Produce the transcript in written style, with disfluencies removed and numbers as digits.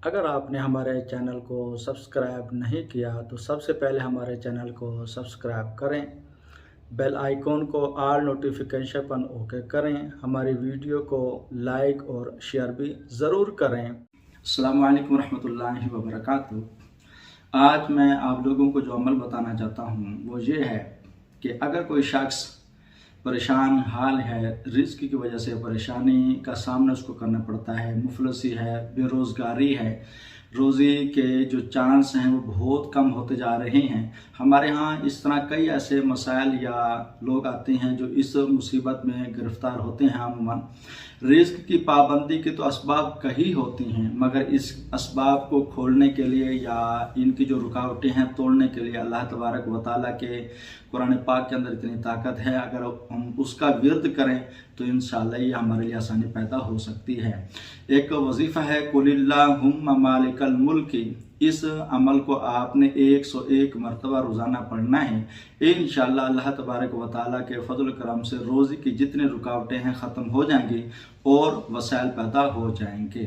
अगर आपने हमारे चैनल को सब्सक्राइब नहीं किया तो सबसे पहले हमारे चैनल को सब्सक्राइब करें, बेल आइकॉन को ऑल नोटिफिकेशन पर ओके करें, हमारी वीडियो को लाइक और शेयर भी ज़रूर करें। अस्सलाम वालेकुम रहमतुल्लाहि व बरकातुहू। आज मैं आप लोगों को जो अमल बताना चाहता हूँ वो ये है कि अगर कोई शख्स परेशान हाल है, रिस्क की वजह से परेशानी का सामना उसको करना पड़ता है, मुफलसी है, बेरोज़गारी है, रोज़ी के जो चांस हैं वो बहुत कम होते जा रहे हैं। हमारे यहाँ इस तरह कई ऐसे मसाइल या लोग आते हैं जो इस मुसीबत में गिरफ़्तार होते हैं। अमूमन रिस्क की पाबंदी के तो असबाब कई होती हैं, मगर इस असबाब को खोलने के लिए या इनकी जो रुकावटें हैं तोड़ने के लिए अल्लाह तबारक व तआला के कुरान पाक के अंदर इतनी ताकत है। अगर हम उसका विर्द करें तो इंशाअल्लाह ये हमारे लिए आसानी पैदा हो सकती है। एक वजीफ़ा है कुलिल्लाहुम्मा मालिकल मुल्की। इस अमल को आपने 101 मरतबा रोज़ाना पढ़ना है। इंशाअल्लाह अल्लाह तबारक व तआला के फजल करम से रोज़ी की जितनी रुकावटें हैं ख़त्म हो जाएंगी और वसाइल पैदा हो जाएंगे।